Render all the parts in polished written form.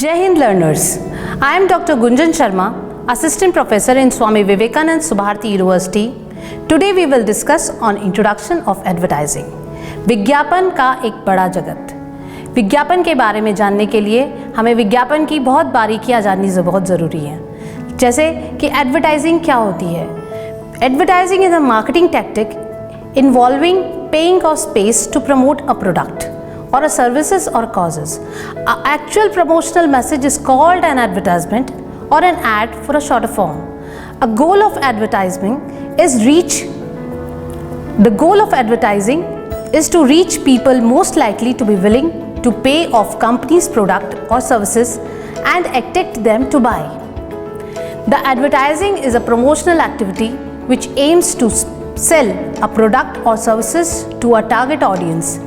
Jai Hind learners, I am Dr. Gunjan Sharma, Assistant Professor in Swami Vivekanand Subharti University. Today we will discuss on introduction of advertising. विज्ञापन का एक बड़ा जगत। विज्ञापन के बारे में जानने के लिए हमें विज्ञापन की बहुत बारीकियां जाननी बहुत ज़रूरी है। जैसे कि एडवर्टाइजिंग क्या होती है। Advertising is a marketing tactic involving paying of space to promote a product or a services or causes. An actual promotional message is called an advertisement or an ad for a shorter form. The goal of advertising is to reach people most likely to be willing to pay off company's product or services and attract them to buy. The advertising is a promotional activity which aims to sell a product or services to a target audience.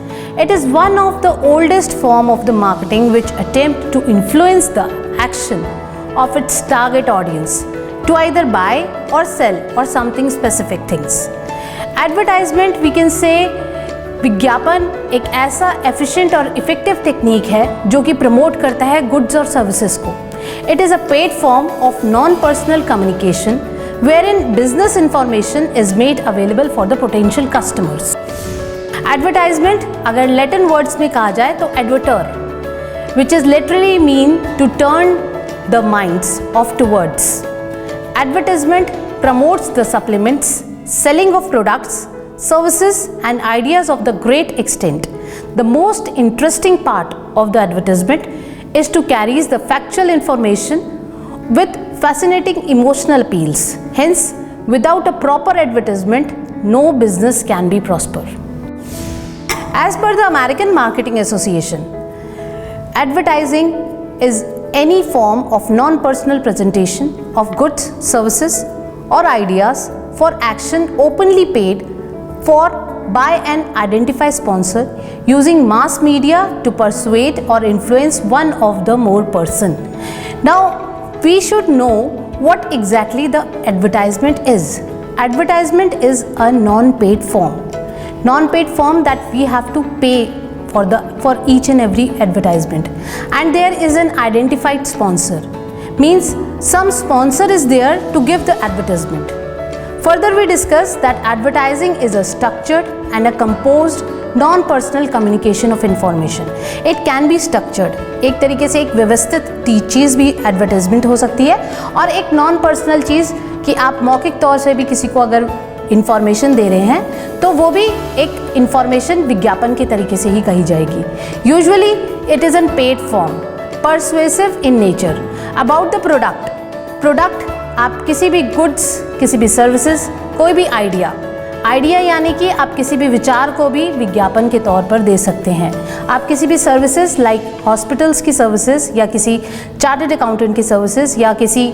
It is one of the oldest form of the marketing which attempt to influence the action of its target audience to either buy or sell or something specific things. Advertisement we can say विज्ञापन एक ऐसा efficient और effective technique है जो कि promote करता है goods और services को. It is a paid form of non-personal communication wherein business information is made available for the potential customers. Advertisement अगर Latin words में कहा जाए तो adverter, which is literally mean to turn the minds of towards. Advertisement promotes the supplements, selling of products, services and ideas of the great extent. The most interesting part of the advertisement is to carry the factual information with fascinating emotional appeals. Hence, without a proper advertisement, no business can be prosper. As per the American Marketing Association, advertising is any form of non-personal presentation of goods, services or ideas for action openly paid for by an identified sponsor using mass media to persuade or influence one of the more person. Now, we should know what exactly the advertisement is. Advertisement is a non-paid form. Non-paid form that we have to pay for each and every advertisement. And there is an identified sponsor. Means some sponsor is there to give the advertisement. Further we discuss that advertising is a structured and a composed non-personal communication of information. It can be structured. एक तरीके से एक व्यवस्थित चीज़ भी advertisement हो सकती है और एक नॉन पर्सनल चीज़ कि आप मौखिक तौर से भी किसी को अगर इंफॉर्मेशन दे रहे हैं तो वो भी एक इंफॉर्मेशन विज्ञापन के तरीके से ही कही जाएगी. Usually it is N paid form, persuasive in nature. About the product आप किसी भी गुड्स, किसी भी सर्विसेज, कोई भी आइडिया यानी कि आप किसी भी विचार को भी विज्ञापन के तौर पर दे सकते हैं. आप किसी भी सर्विसेज लाइक हॉस्पिटल्स की सर्विसेज या किसी चार्टर्ड अकाउंटेंट की सर्विसेज या किसी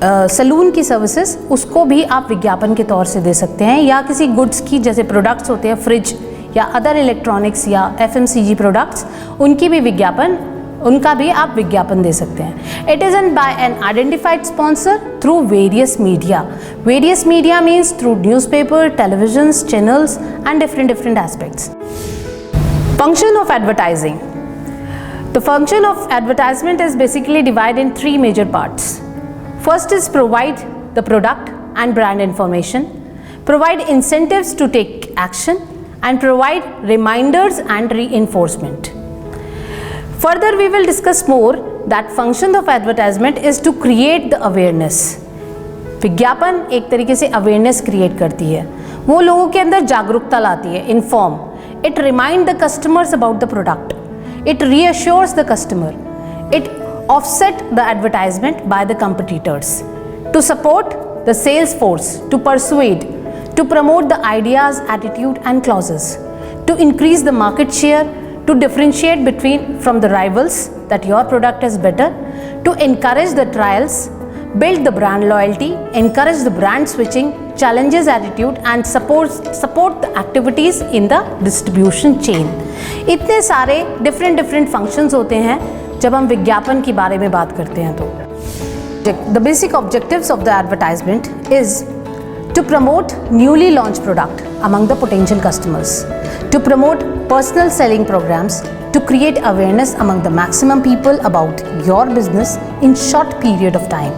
सलून की सर्विसेज, उसको भी आप विज्ञापन के तौर से दे सकते हैं. या किसी गुड्स की जैसे प्रोडक्ट्स होते हैं फ्रिज या अदर इलेक्ट्रॉनिक्स या FMCG प्रोडक्ट्स, उनका भी आप विज्ञापन दे सकते हैं. It is an by an identified sponsor through various media. Various media means through newspaper, television channels and different aspects. Function of advertising. The function of advertisement is basically divide in 3 major parts. First is provide the product and brand information, provide incentives to take action and provide reminders and reinforcement. Further, we will discuss more that function of advertisement is to create the awareness. विज्ञापन एक तरीके से awareness create करती है, वो लोगों के अंदर जागरूकता लाती है. Inform. It remind the customers about the product. It reassures the customer. It offset the advertisement by the competitors. To support the sales force, to persuade, to promote the ideas, attitude and clauses, to increase the market share, to differentiate from the rivals that your product is better, to encourage the trials, build the brand loyalty, encourage the brand switching, challenges attitude and support the activities in the distribution chain. इतने सारे different functions होते हैं जब हम विज्ञापन के बारे में बात करते हैं. तो the basic objectives of the advertisement is to promote newly launched product among the potential customers, to promote personal selling programs, to create awareness among the maximum people about your business in short period of time,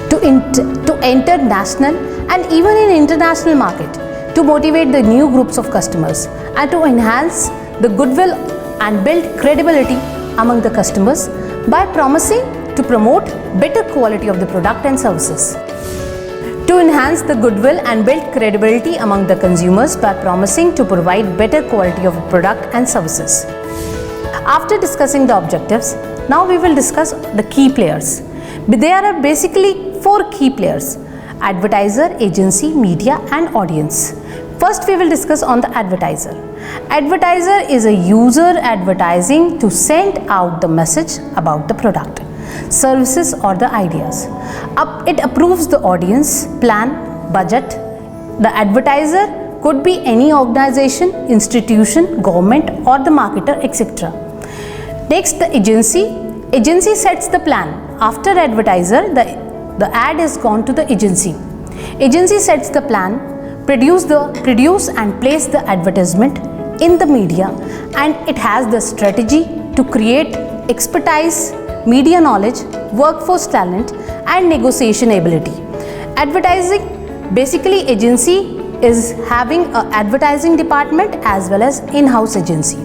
to enter national and even in international market, to motivate the new groups of customers, and to enhance the goodwill and build credibility among the customers by promising to promote better quality of the product and services. To enhance the goodwill and build credibility among the consumers by promising to provide better quality of product and services. After discussing the objectives, now we will discuss the key players. There are basically 4 key players: advertiser, agency, media and audience. First we will discuss on the advertiser. Advertiser is a user advertising to send out the message about the product, services or the ideas. It approves the audience, plan, budget. The advertiser could be any organization, institution, government or the marketer, etc. Next, the agency. Agency sets the plan. After advertiser, the ad is gone to the agency. Agency sets the plan, produce and place the advertisement in the media, and it has the strategy to create expertise, media knowledge, workforce talent and negotiation ability. Advertising, basically agency is having an advertising department as well as in-house agency.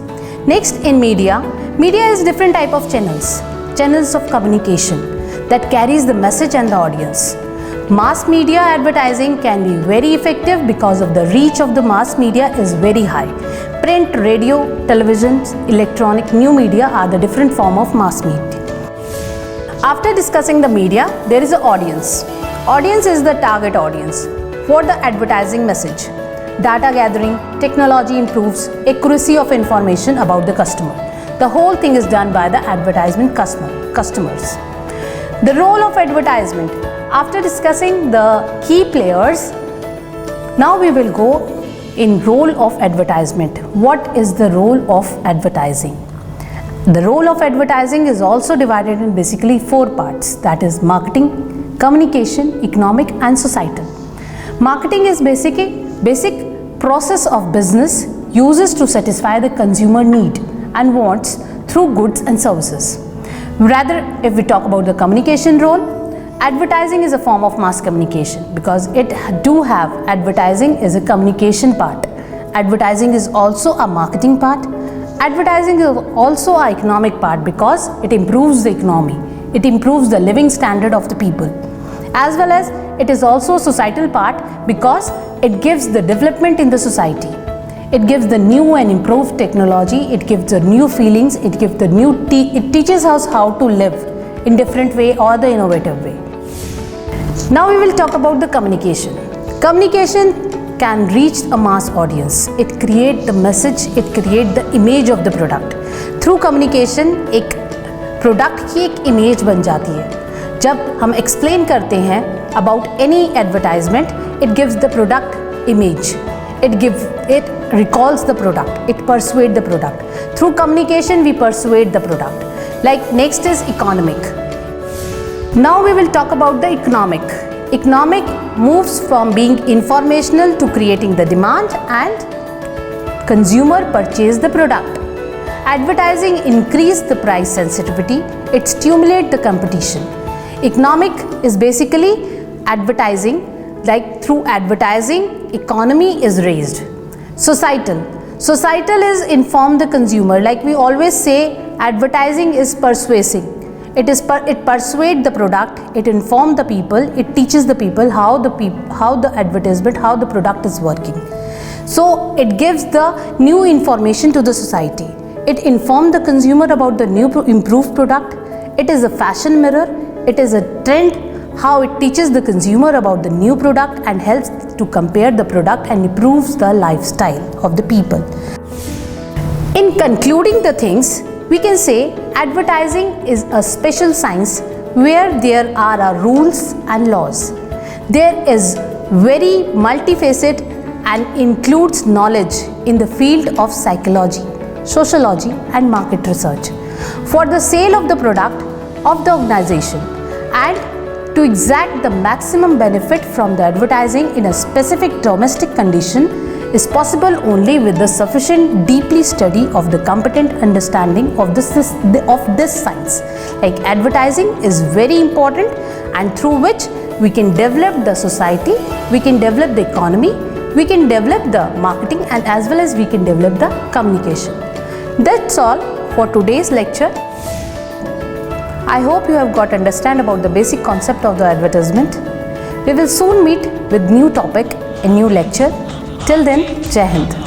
Next, in media is different type of channels of communication that carries the message and the audience. Mass media advertising can be very effective because of the reach of the mass media is very high. Print, radio, television, electronic, new media are the different form of mass media. After discussing the media, there is an audience. Audience is the target audience for the advertising message. Data gathering, technology improves accuracy of information about the customer. The whole thing is done by the advertisement customers. The role of advertisement. After discussing the key players, now we will go in role of advertisement. What is the role of advertising? The role of advertising is also divided in basically 4 parts, that is marketing, communication, economic and societal. Marketing is basic process of business uses to satisfy the consumer need and wants through goods and services. Rather, if we talk about the communication role, advertising is a form of mass communication because it do have advertising is a communication part. Advertising is also a marketing part. Advertising is also an economic part because it improves the economy. It improves the living standard of the people. As well as it is also a societal part because it gives the development in the society. It gives the new and improved technology. It gives the new feelings. It gives the new. It teaches us how to live in different way or the innovative way. Now we will talk about the communication. Communication can reach a mass audience. It create the message. It create the image of the product. Through communication, एक product की एक image बन जाती है. जब हम explain करते हैं about any advertisement, it gives the product image. It recalls the product. It persuade the product. Through communication, we persuade the product. Like next is economic. Now we will talk about the economic. Economic moves from being informational to creating the demand and consumer purchase the product. Advertising increase the price sensitivity. It stimulate the competition. Economic is basically advertising. Like through advertising, economy is raised. Societal is inform the consumer. Like we always say, advertising is persuasive. It persuade the product. It inform the people. It teaches the people how the advertisement, how the product is working. So it gives the new information to the society. It inform the consumer about the new improved product. It is a fashion mirror. It is a trend. How it teaches the consumer about the new product and helps to compare the product and improves the lifestyle of the people. In concluding the things, we can say advertising is a special science where there are rules and laws. There is very multifaceted and includes knowledge in the field of psychology, sociology and market research for the sale of the product of the organization and to exact the maximum benefit from the advertising in a specific domestic condition is possible only with the sufficient deeply study of the competent understanding of this science. Like advertising is very important, and through which we can develop the society, we can develop the economy, we can develop the marketing, and as well as we can develop the communication. That's all for today's lecture. I hope you have got understand about the basic concept of the advertisement. We will soon meet with new topic in new lecture. Till then, Jai Hind.